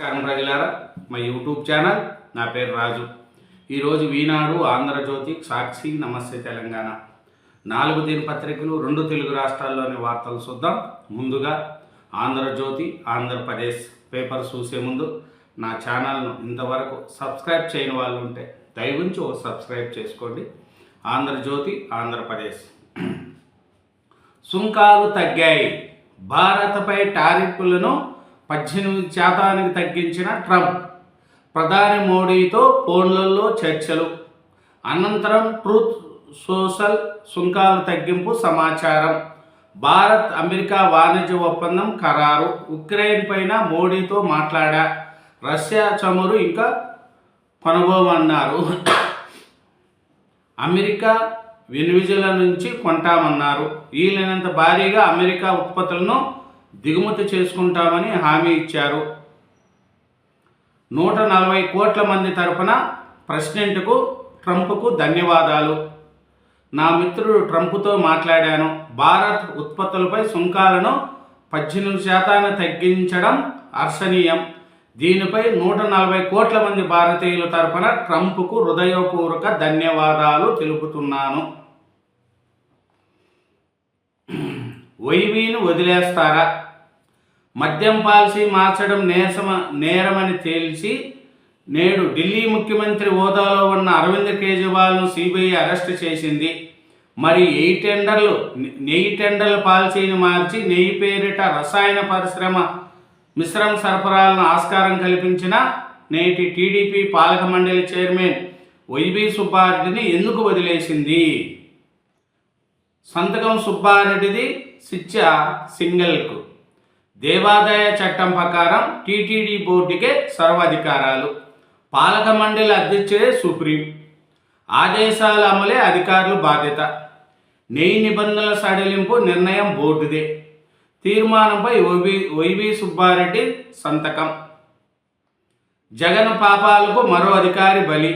నమస్కారం ప్రజలారా, మా యూట్యూబ్ ఛానల్. నా పేరు రాజు. ఈరోజు ఈనాడు, ఆంధ్రజ్యోతి, సాక్షి, నమస్తే తెలంగాణ 4 దినపత్రికలు 2 తెలుగు రాష్ట్రాల్లోని వార్తలు చూద్దాం. ముందుగా ఆంధ్రజ్యోతి, ఆంధ్రప్రదేశ్ పేపర్ చూసే ముందు నా ఛానల్ను ఇంతవరకు సబ్స్క్రైబ్ చేయని వాళ్ళు ఉంటే దయవుంచి సబ్స్క్రైబ్ చేసుకోండి. ఆంధ్రజ్యోతి, ఆంధ్రప్రదేశ్. సుంకాలు తగ్గాయి. భారత్పై టారిఫ్లను 18% తగ్గించిన ట్రంప్. ప్రధాని మోడీతో ఫోన్లలో చర్చలు. అనంతరం ట్రూత్ సోషల్ సుంకాల తగ్గింపు సమాచారం. భారత్ అమెరికా వాణిజ్య ఒప్పందం ఖరారు. ఉక్రెయిన్ పైన మోడీతో మాట్లాడా. రష్యా చమురు ఇంకా కొనబోమన్నారు. అమెరికా వెనుజులా నుంచి కొంటామన్నారు. వీలైనంత భారీగా అమెరికా ఉత్పత్తులను దిగుమతి చేసుకుంటామని హామీ ఇచ్చారు. 140 కోట్ల మంది తరపున ప్రెసిడెంట్కు ట్రంప్కు ధన్యవాదాలు. నా మిత్రుడు ట్రంప్తో మాట్లాడాను. భారత్ ఉత్పత్తులపై సుంకాలను 18% తగ్గించడం హర్షణీయం. దీనిపై 140 కోట్ల మంది భారతీయుల తరపున ట్రంప్కు హృదయపూర్వక ధన్యవాదాలు తెలుపుతున్నాను. వైవీను వదిలేస్తారా? మద్యం పాలసీ మార్చడం నేరమని తేల్చి నేడు ఢిల్లీ ముఖ్యమంత్రి హోదాలో ఉన్న అరవింద్ కేజ్రీవాల్ను సిబిఐ అరెస్టు చేసింది. మరి నెయ్యి టెండర్ల పాలసీని మార్చి నెయ్యి పేరిట రసాయన పరిశ్రమ మిశ్రమ సరఫరాలను ఆస్కారం కల్పించిన నేటి టీడీపీ పాలక మండలి చైర్మన్ వైవి సుబ్బారెడ్డిని ఎందుకు వదిలేసింది? సంతకం సుబ్బారెడ్డిది శిక్ష సింగల్కు. దేవాదాయ చట్టం ప్రకారం టీటీడీ బోర్డుకే సర్వాధికారాలు. పాలక మండలి అధ్యక్షుడే సుప్రీం. ఆదేశాల అమలే అధికారుల బాధ్యత. నెయ్యి నిబంధనల సడలింపు నిర్ణయం బోర్డుదే. తీర్మానంపై వైవి సుబ్బారెడ్డి సంతకం. జగన్ పాపాలకు మరో అధికారి బలి.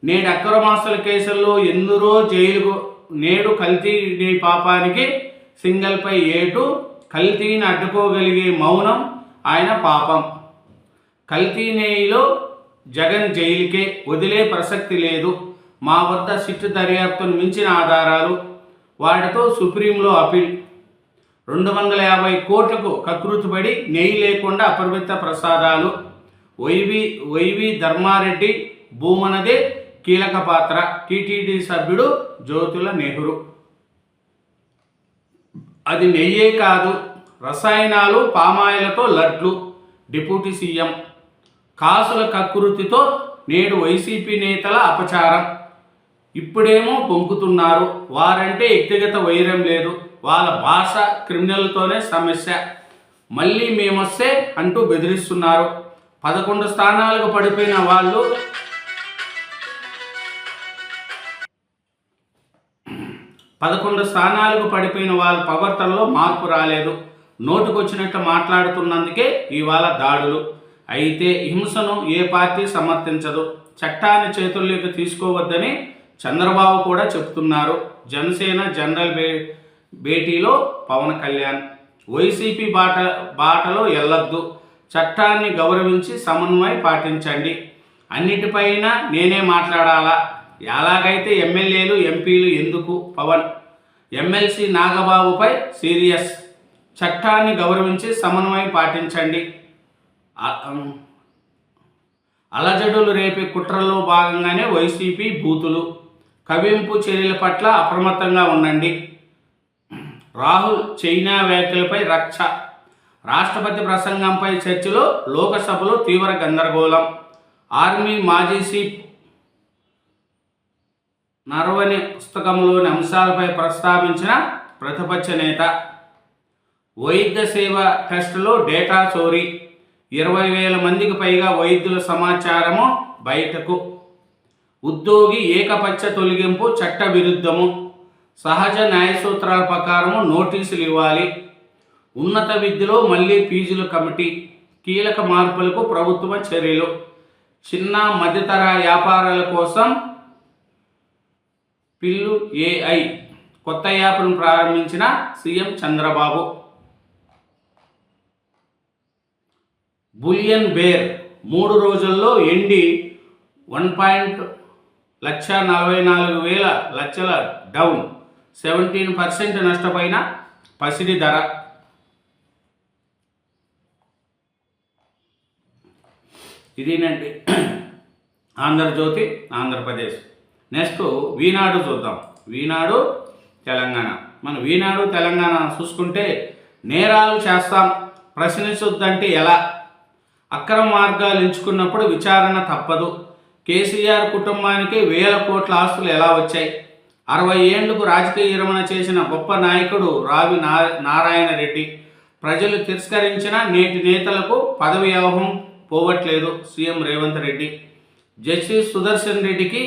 నేడు అక్రమాస్తుల కేసుల్లో ఎందరో జైలుకు. నేడు కల్తీ నెయ్యి పాపానికి సింగల్పై ఏటు. కల్తీని అడ్డుకోగలిగే మౌనం ఆయన పాపం. కల్తీ నెయ్యిలో జగన్ జైలుకే. వదిలే ప్రసక్తి లేదు. మా వద్ద సిట్టు దర్యాప్తును మించిన ఆధారాలు. వాటితో సుప్రీంలో అపీల్. 250 కోట్లకు కకృతిపడి నెయ్యి లేకుండా అపరిమిత ప్రసాదాలు. వైవి ధర్మారెడ్డి భూమనదే కీలక పాత్ర. టీటీడీ సభ్యుడు జ్యోతుల నెహ్రూ. అది నెయ్యే కాదు, రసాయనాలు, పామాయిలతో లడ్లు. Deputy CM. కాసుల కకృతితో నేడు వైసీపీ నేతల అపచారం. ఇప్పుడేమో పొంకుతున్నారు. వారంటే వ్యక్తిగత వైరం లేదు. వాళ్ళ భాష క్రిమినల్తోనే సమస్య. మళ్ళీ మేమొస్తే అంటూ బెదిరిస్తున్నారు. 11 స్థానాలకు పడిపోయిన వాళ్ళు వాళ్ళ ప్రవర్తనలో మార్పు రాలేదు. నోటుకొచ్చినట్టు మాట్లాడుతున్నందుకే ఇవాళ దాడులు. అయితే హింసను ఏ పార్టీ సమర్థించదు. చట్టాన్ని చేతుల్లోకి తీసుకోవద్దని చంద్రబాబు కూడా చెప్తున్నారు. జనసేన జనరల్ భేటీలో పవన్ కళ్యాణ్. వైసీపీ బాటలో వెళ్ళొద్దు. చట్టాన్ని గౌరవించి సమన్వయం పాటించండి. అన్నిటిపైన నేనే మాట్లాడాలా? ఎలాగైతే ఎమ్మెల్యేలు ఎంపీలు ఎందుకు? పవన్. ఎమ్మెల్సీ నాగబాబుపై సీరియస్. చట్టాన్ని గౌరవించి సమన్వయం పాటించండి. అలజడులు రేపే కుట్రల్లో భాగంగానే వైసీపీ బూతులు. కవింపు చర్యల పట్ల అప్రమత్తంగా ఉండండి. రాహుల్ చైనా వ్యాఖ్యలపై రక్ష. రాష్ట్రపతి ప్రసంగంపై చర్చలో లోకసభలో తీవ్ర గందరగోళం. ఆర్మీ మాజీ చీఫ్ నరవణి పుస్తకంలోని అంశాలపై ప్రస్తావించిన ప్రతిపక్ష నేత. వైద్య సేవ టెస్టులో డేటా చోరీ. 20,000 మందికి పైగా వైద్యుల సమాచారము బయటకు. ఉద్యోగి ఏకపక్ష తొలగింపు చట్ట విరుద్ధము. సహజ న్యాయ సూత్రాల ప్రకారము నోటీసులు ఇవ్వాలి. ఉన్నత విద్యలో మళ్ళీ ఫీజుల కమిటీ. కీలక మార్పులకు ప్రభుత్వ చర్యలు. చిన్న మధ్యతరహా వ్యాపారాల కోసం పిల్లు ఏఐ కొత్త యాప్ను ప్రారంభించిన సీఎం చంద్రబాబు. బులియన్ బేర్ 3 రోజుల్లో ఎండి 1,44,000 డౌన్, 17% నష్టపోయిన పసిడి ధర. ఇదేనండి ఆంధ్రజ్యోతి ఆంధ్రప్రదేశ్. నెక్స్ట్ ఈనాడు చూద్దాం. ఈనాడు తెలంగాణ. మన ఈనాడు తెలంగాణ చూసుకుంటే, నేరాలు చేస్తాం ప్రశ్నించొద్దంటే ఎలా, అక్రమ మార్గాలు ఎంచుకున్నప్పుడు విచారణ తప్పదు, కేసీఆర్ కుటుంబానికి 1000 కోట్ల ఆస్తులు ఎలా వచ్చాయి, 60 ఏళ్లకు రాజకీయ విరమణ చేసిన గొప్ప నాయకుడు రావి నారాయణ రెడ్డి, ప్రజలు తిరస్కరించిన నేటి నేతలకు పదవి వ్యూహం పోవట్లేదు సీఎం రేవంత్ రెడ్డి, జస్టిస్ సుదర్శన్ రెడ్డికి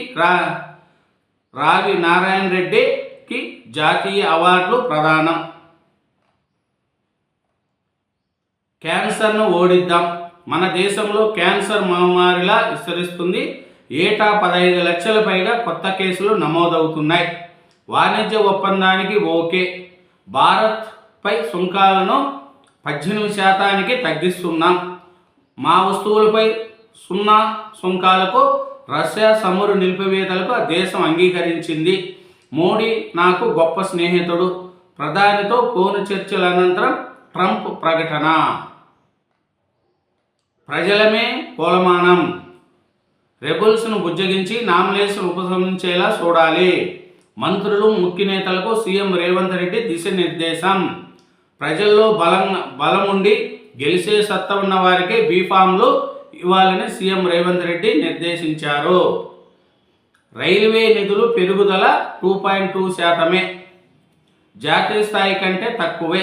రావి నారాయణ రెడ్డికి జాతీయ అవార్డులు ప్రదానం, క్యాన్సర్ను ఓడిద్దాం, మన దేశంలో క్యాన్సర్ మహమ్మారిలా విస్తరిస్తుంది, ఏటా 15 లక్షల పైగా కొత్త కేసులు నమోదవుతున్నాయి, వాణిజ్య ఒప్పందానికి ఓకే, భారత్పై సుంకాలను 18% తగ్గిస్తున్నాం, మా వస్తువులపై 0 సుంకాలకు రష్యా చమురు నిలిపివేతలకు దేశం అంగీకరించింది, మోడీ నాకు గొప్ప స్నేహితుడు, ప్రధానితో ఫోన్ చర్చల అనంతరం ట్రంప్ ప్రకటన, ప్రజలమే కొలమానం, రెబుల్స్ను బుజ్జగించి నామినేషన్ ఉపసంహరించేలా చూడాలి, మంత్రులు ముఖ్య నేతలకు సీఎం రేవంత్ రెడ్డి దిశానిర్దేశం, ప్రజల్లో బలముండి గెలిచే సత్తా ఉన్న వారికి బీఫామ్లు ఇవ్వాలని సీఎం రేవంత్ రెడ్డి నిర్దేశించారు, రైల్వే నిధులు పెరుగుదల 2.2%, జాతీయ స్థాయి కంటే తక్కువే,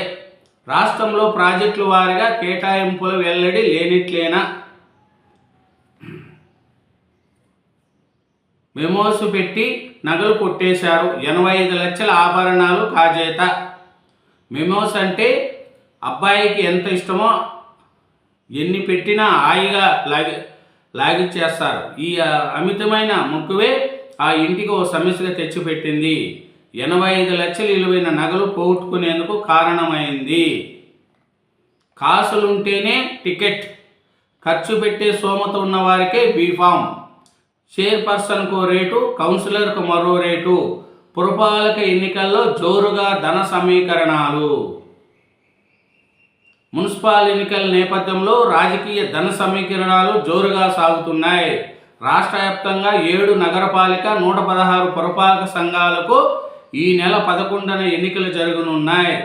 రాష్ట్రంలో ప్రాజెక్టుల వారీగా కేటాయింపుల వెల్లడి లేనిట్లేనా, మెమోస్ పెట్టి నగలు కొట్టేశారు, 85 లక్షల ఆభరణాలు కాజేత, మెమోస్ అంటే అబ్బాయికి ఎంత ఇష్టమో ఎన్ని పెట్టినా హాయిగా లాగిచ్చేస్తారు, ఈ అమితమైన మొక్కువే ఆ ఇంటికి ఓ సమస్యగా తెచ్చిపెట్టింది, 85 లక్షలు విలువైన నగలు పోగొట్టుకునేందుకు కారణమైంది, కాసులుంటేనే టికెట్, ఖర్చు పెట్టే స్తోమత ఉన్న వారికే బీఫామ్, చైర్పర్సన్కు రేటు, కౌన్సిలర్కు మరో రేటు, పురపాలక ఎన్నికల్లో జోరుగా ధన సమీకరణాలు, మున్సిపల్ ఎన్నికల నేపథ్యంలో రాజకీయ ధన సమీకరణాలు జోరుగా సాగుతున్నాయి, రాష్ట్ర వ్యాప్తంగా 7 నగరపాలిక 116 పురపాలక సంఘాలకు ఈ నెల 11న ఎన్నికలు జరగనున్నాయి,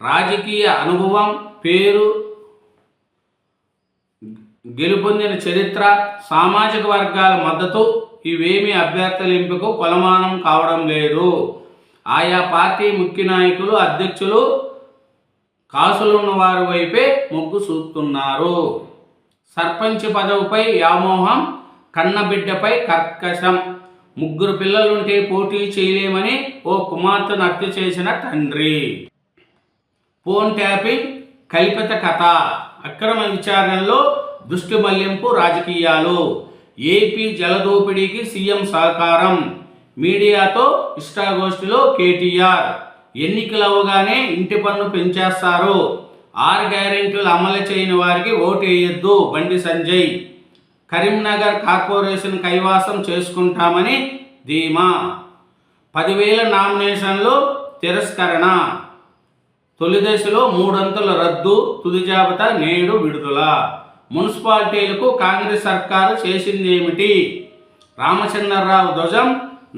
రాజకీయ అనుభవం, పేరు, గెలుపొందిన చరిత్ర, సామాజిక వర్గాల మద్దతు ఇవేమీ అభ్యర్థుల ఎంపికకు కొలమానం కావడం లేదు, ఆయా పార్టీ ముఖ్య నాయకులు అధ్యక్షులు కాసులున్న వారి వైపే మొగ్గు చూపుతున్నారు, సర్పంచ్ పదవిపై వ్యామోహం, కన్నబిడ్డపై కర్కశం, 3 పిల్లలుంటే పోటీ చేయలేమని ఓ కుమార్తెను హత్య చేసిన తండ్రి, ఫోన్ ట్యాపింగ్ కల్పిత కథ, అక్రమ విచారణలో దృష్టి మళ్లింపు రాజకీయాలు, ఏపీ జలదోపిడీకి సీఎం సహకారం, మీడియాతో ఇష్టాగోష్ఠిలో కేటీఆర్, ఎన్నికలు అవగానే ఇంటి పన్ను పెంచేస్తారు, 6 గ్యారెంటీలు అమలు చేయని వారికి ఓటు వేయొద్దు బండి సంజయ్, కరీంనగర్ కార్పొరేషన్ కైవాసం చేసుకుంటామని ధీమా, 10,000 నామినేషన్లు తిరస్కరణ, తొలి దశలో 3 అంతుల రద్దు, తుది జాబితా నేడు విడుదల, మున్సిపాలిటీలకు కాంగ్రెస్ సర్కారు చేసిందేమిటి, రామచంద్రరావు ధ్వజం,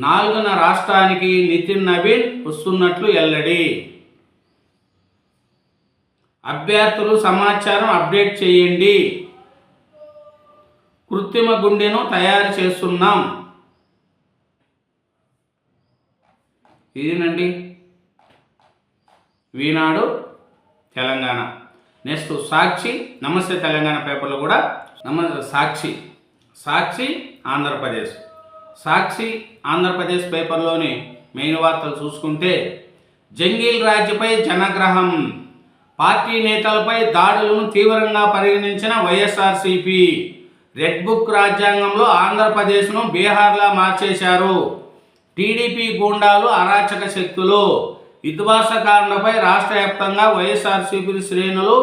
4న రాష్ట్రానికి నితిన్ నవీన్ వస్తున్నట్లు వెల్లడి, అభ్యర్థులు సమాచారం అప్డేట్ చేయండి, కృత్రిమ గుండెను తయారు చేస్తున్నాం. ఇదేనండి ఈనాడు తెలంగాణ. నెక్స్ట్ సాక్షి, నమస్తే తెలంగాణ పేపర్లో కూడా సాక్షి ఆంధ్రప్రదేశ్. సాక్షి ఆంధ్రప్రదేశ్ పేపర్లోని మెయిన్ వార్తలు చూసుకుంటే, జంగీల్ రాజ్యపై జనగ్రహం, పార్టీ నేతలపై దాడులను తీవ్రంగా పరిగణించిన వైఎస్ఆర్సీపీ, రెడ్ బుక్ రాజ్యాంగంలో ఆంధ్రప్రదేశ్ను బీహార్లా మార్చేశారు, టీడీపీ గూండాలు అరాచక శక్తులు, విధ్వంసకాండపై రాష్ట్ర వ్యాప్తంగా వైఎస్ఆర్సీపీ శ్రేణులు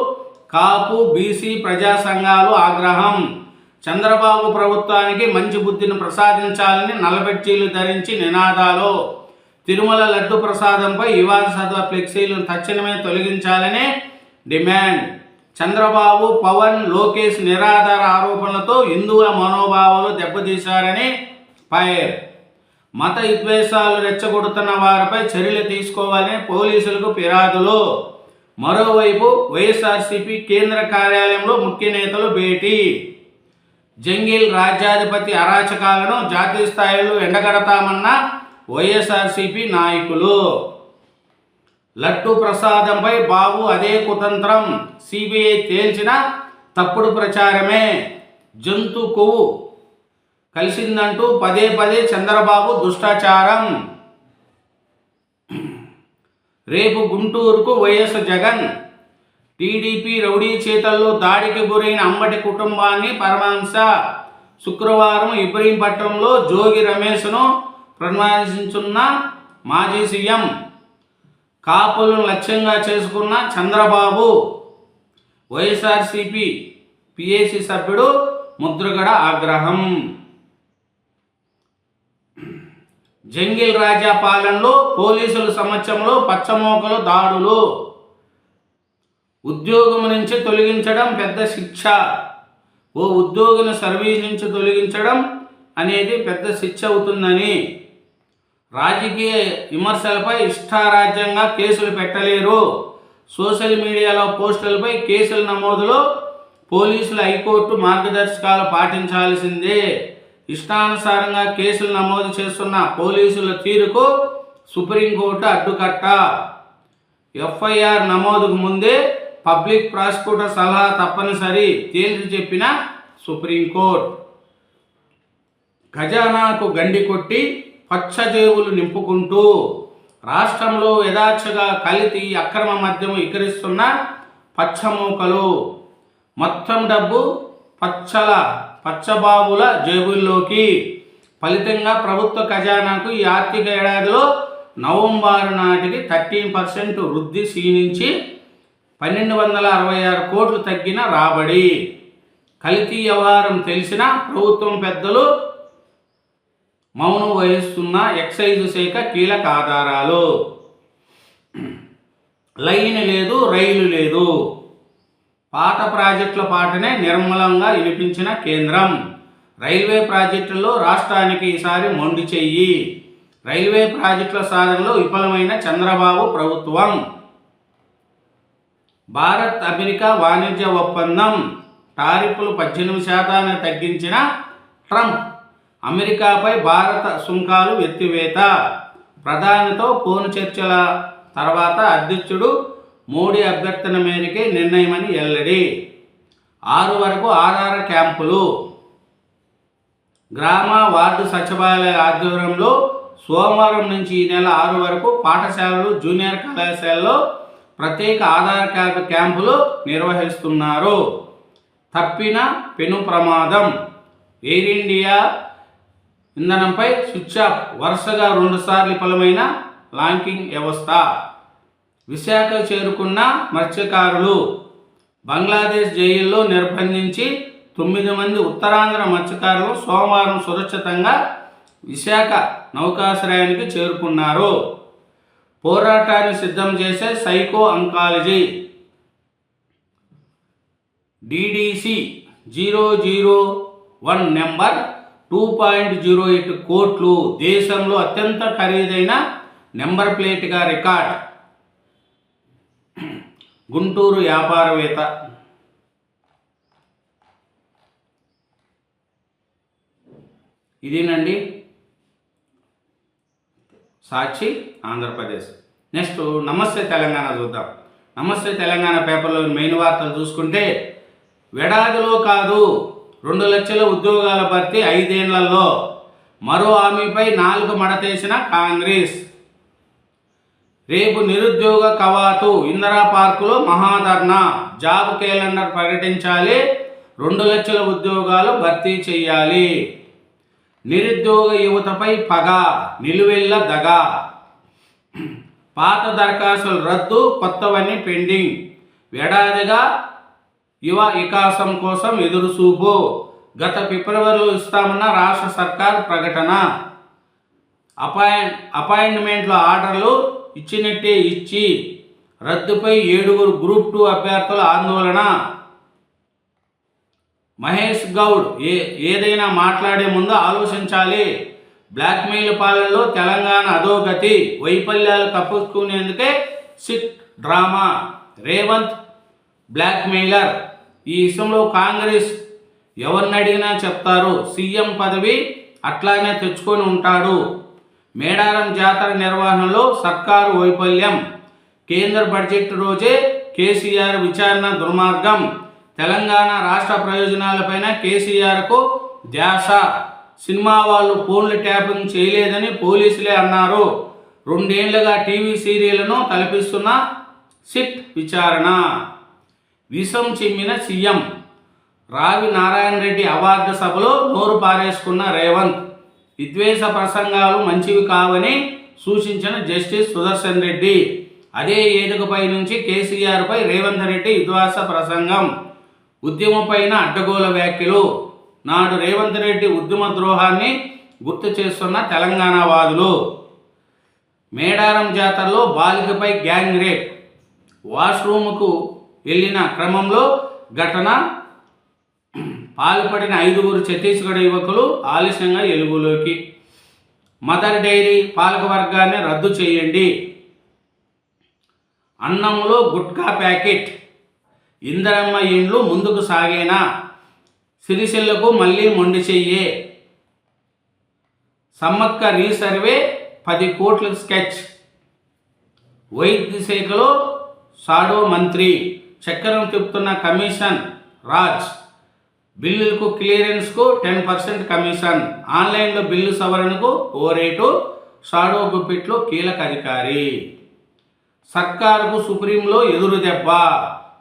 కాపు బీసీ ప్రజా సంఘాలు ఆగ్రహం. చంద్రబాబు ప్రభుత్వానికి మంచి బుద్ధిని ప్రసాదించాలని నల్లబెట్టీలు ధరించి నినాదాలు. తిరుమల లడ్డు ప్రసాదంపై వివాదాస్పద ఫ్లెక్సీలను తక్షణమే తొలగించాలని డిమాండ్. చంద్రబాబు, పవన్, లోకేష్ నిరాధార ఆరోపణలతో హిందువుల మనోభావాలు దెబ్బతీశారని ఫైర్. మత విద్వేషాలు రెచ్చగొడుతున్న వారిపై చర్యలు తీసుకోవాలని పోలీసులకు ఫిర్యాదులు. మరోవైపు వైఎస్ఆర్సీపీ కేంద్ర కార్యాలయంలో ముఖ్య నేతలు భేటీ. జంగిల్ రాజ్యాధిపతి అరాచకాలను జాతీయ స్థాయిలో ఎండగడతామన్న వైఎస్ఆర్సీపీ నాయకులు. లడ్డు ప్రసాదంపై బాబు అదే కుతంత్రం, సిబిఐ తేల్చిన తప్పుడు ప్రచారమే. జంతు కొవ్వు కలిసిందంటూ పదే పదే చంద్రబాబు దుష్టాచారం. రేపు గుంటూరుకు వైఎస్ జగన్. టీడీపీ రౌడీ చేతల్లో దాడికి గురైన అంబటి కుటుంబాన్ని పరామర్శ. శుక్రవారం ఇబ్రహీంపట్నంలో జోగి రమేష్ను పరామర్శించున్న మాజీ సీఎం. కాపులను లక్ష్యంగా చేసుకున్న చంద్రబాబు. వైఎస్ఆర్సీపీ పిఏసీ సభ్యుడు ముద్రగడ ఆగ్రహం. జంగిల్ రాజా పాలనలో పోలీసుల సమక్షంలో పచ్చమోకలు దాడులు. ఉద్యోగం నుంచి తొలగించడం పెద్ద శిక్ష. ఓ ఉద్యోగిని సర్వీస్ నుంచి తొలగించడం అనేది పెద్ద శిక్ష అవుతుందని. రాజకీయ విమర్శలపై ఇష్టారాజ్యంగా కేసులు పెట్టలేరు. సోషల్ మీడియాలో పోస్టులపై కేసుల నమోదులో పోలీసులు హైకోర్టు మార్గదర్శకాలు పాటించాల్సిందే. ఇష్టానుసారంగా కేసులు నమోదు చేస్తున్న పోలీసుల తీరుకు సుప్రీంకోర్టు అడ్డుకట్ట. ఎఫ్ఐఆర్ నమోదుకు ముందే పబ్లిక్ ప్రాసిక్యూటర్ సలహా తప్పనిసరి తేల్చి చెప్పిన సుప్రీంకోర్టు. ఖజానాకు గండి కొట్టి పచ్చజేవులు నింపుకుంటూ రాష్ట్రంలో యథాచ్ఛగా కల్తీ అక్రమ మద్యం విక్రయిస్తున్న పచ్చమూకలు. మొత్తం డబ్బు పచ్చబాబుల జేబుల్లోకి. ఫలితంగా ప్రభుత్వ ఖజానాకు ఈ ఆర్థిక ఏడాదిలో నవంబర్ నాటికి 13% వృద్ధి క్షీణించి 1266 కోట్లు తగ్గిన రాబడి. కల్తీ వ్యవహారం తెలిసిన ప్రభుత్వం పెద్దలు మౌనం వహిస్తున్న ఎక్సైజ్ శాఖ కీలక ఆధారాలు. లైన్ లేదు, రైలు లేదు. పాత ప్రాజెక్టుల పాటనే నిర్మలంగా వినిపించిన కేంద్రం. రైల్వే ప్రాజెక్టుల్లో రాష్ట్రానికి ఈసారి మొండి చెయ్యి. రైల్వే ప్రాజెక్టుల సాధనలో విఫలమైన చంద్రబాబు ప్రభుత్వం. భారత్ అమెరికా వాణిజ్య ఒప్పందం. టారిఫ్లు 18% తగ్గించిన ట్రంప్. అమెరికాపై భారత సుంకాలు ఎత్తివేత. ప్రధానితో ఫోన్ చర్చల తర్వాత అధ్యక్షుడు మోడీ అభ్యర్థన మేరకే నిర్ణయమని వెల్లడి. 6 వరకు ఆధార్ క్యాంపులు. గ్రామ వార్డు సచివాలయ ఆధ్వర్యంలో సోమవారం నుంచి ఈ నెల 6 వరకు పాఠశాలలు, జూనియర్ కళాశాలలో ప్రత్యేక ఆధార్ కార్డు క్యాంపులు నిర్వహిస్తున్నారు. తప్పిన పెను ప్రమాదం. ఎయిర్ ఇండియా ఇంధనంపై స్విచ్ ఆఫ్. వరుసగా 2 సార్లు విఫలమైన లాంకింగ్ వ్యవస్థ. విశాఖ చేరుకున్న మత్స్యకారులు. బంగ్లాదేశ్ జైల్లో నిర్బంధించి 9 మంది ఉత్తరాంధ్ర మత్స్యకారులు సోమవారం సురక్షితంగా విశాఖ నౌకాశ్రయానికి చేరుకున్నారు. పోరాటాన్ని సిద్ధం చేసే సైకో అంకాలజీ. డిడిసి 001 నెంబర్ 2.08 కోట్లు. దేశంలో అత్యంత ఖరీదైన నెంబర్ ప్లేట్గా రికార్డ్. గుంటూరు వ్యాపారవేత్త. ఇదేనండి సాక్షి ఆంధ్రప్రదేశ్. నెక్స్ట్ నమస్తే తెలంగాణ చూద్దాం. నమస్తే తెలంగాణ పేపర్లో మెయిన్ వార్తలు చూసుకుంటే, ఏడాదిలో కాదు 2 లక్షల ఉద్యోగాల భర్తీ 5 ఏళ్లలో. మరో హామీపై 4 మడతేసిన కాంగ్రెస్. రేపు నిరుద్యోగ కవాతు. ఇందిరా పార్కులో మహాధర్నా. జాబ్ క్యాలెండర్ ప్రకటించాలి. 2 లక్షల ఉద్యోగాలు భర్తీ చేయాలి. నిరుద్యోగ యువతపై పగ. నిలువెల్ల దగ. పాత దరఖాస్తులు రద్దు, కొత్తవన్నీ పెండింగ్. ఏడాదిగా యువ వికాసం కోసం ఎదురుచూపు. గత ఫిబ్రవరిలో ఇస్తామన్న రాష్ట్ర సర్కార్ ప్రకటన. అపాయింట్మెంట్ల ఆర్డర్లు ఇచ్చినట్టే ఇచ్చి రద్దుపై 7 గ్రూప్ 2 అభ్యర్థుల ఆందోళన. మహేష్ గౌడ్ ఏదైనా మాట్లాడే ముందు ఆలోచించాలి. బ్లాక్మెయిల్ పాలనలో తెలంగాణ అధోగతి. వైఫల్యాలు కప్పుకునేందుకే సిట్ డ్రామా. రేవంత్ బ్లాక్మెయిలర్. ఈ విషయంలో కాంగ్రెస్ ఎవరిని అడిగినా చెప్తారు. సీఎం పదవి అట్లానే తెచ్చుకొని ఉంటాడు. మేడారం జాతర నిర్వహణలో సర్కారు వైఫల్యం. కేంద్ర బడ్జెట్ రోజే కేసీఆర్ విచారణ దుర్మార్గం. తెలంగాణ రాష్ట్ర ప్రయోజనాలపైన కేసీఆర్కు ధ్యాస. సినిమా వాళ్ళు ఫోన్లు ట్యాపింగ్ చేయలేదని పోలీసులే అన్నారు. 2 ఏళ్లుగా టీవీ సీరియళ్లను తలపిస్తున్న సిట్ విచారణ. విషం చిమ్మిన సీఎం. రావి నారాయణ రెడ్డి అవార్డు సభలో నోరు పారేసుకున్న రేవంత్. విద్వేష ప్రసంగాలు మంచివి కావని సూచించిన జస్టిస్ సుదర్శన్ రెడ్డి. అదే వేదికపై నుంచి కేసీఆర్పై రేవంత్ రెడ్డి విద్వేష ప్రసంగం. ఉద్యమపైన అడ్డగోల వ్యాఖ్యలు. నాడు రేవంత్ రెడ్డి ఉద్యమ ద్రోహాన్ని గుర్తు చేస్తున్న తెలంగాణ వాదులు. మేడారం జాతరలో బాలికపై గ్యాంగ్ రేప్. వాష్రూమ్కు వెళ్ళిన క్రమంలో ఘటన. పాల్పడిన 5 ఛత్తీస్గఢ్ యువకులు ఆలస్యంగా వెలుగులోకి. మదర్ డైరీ పాలకవర్గాన్ని రద్దు చేయండి. అన్నంలో గుట్కా ప్యాకెట్. ఇందరమ్మ ఇండ్లు ముందుకు సాగేనా. సిరిసిల్లకు మళ్ళీ మొండి చెయ్యే. సమ్మక్క రీసర్వే 10 కోట్ల స్కెచ్. వైద్య శాఖలో షాడో మంత్రి. చక్రం తిప్పుతున్న కమిషన్ రాజ్. బిల్లులకు క్లియరెన్స్కు 10% కమిషన్. ఆన్లైన్లో బిల్లు సవరణకు ఓ రేటు. షాడో గుప్పిట్లో కీలక అధికారి. సర్కారుకు సుప్రీంలో ఎదురు దెబ్బ.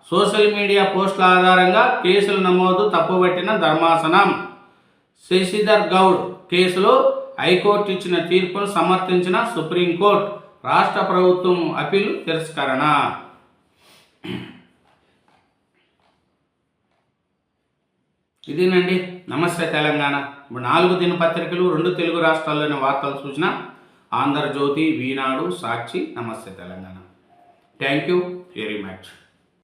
సోషల్ మీడియా పోస్టుల ఆధారంగా కేసులు నమోదు తప్పుపట్టిన ధర్మాసనం. శశిధర్ గౌడ్ కేసులో హైకోర్టు ఇచ్చిన తీర్పును సమర్థించిన సుప్రీంకోర్టు. రాష్ట్ర ప్రభుత్వం అప్పీలు తిరస్కరణ. ఇదేనండి నమస్తే తెలంగాణ. ఇప్పుడు 4 దినపత్రికలు 2 తెలుగు రాష్ట్రాల్లోని వార్తలు సూచన. ఆంధ్రజ్యోతి, ఈనాడు, సాక్షి. నమస్తే Telangana. Thank you very much.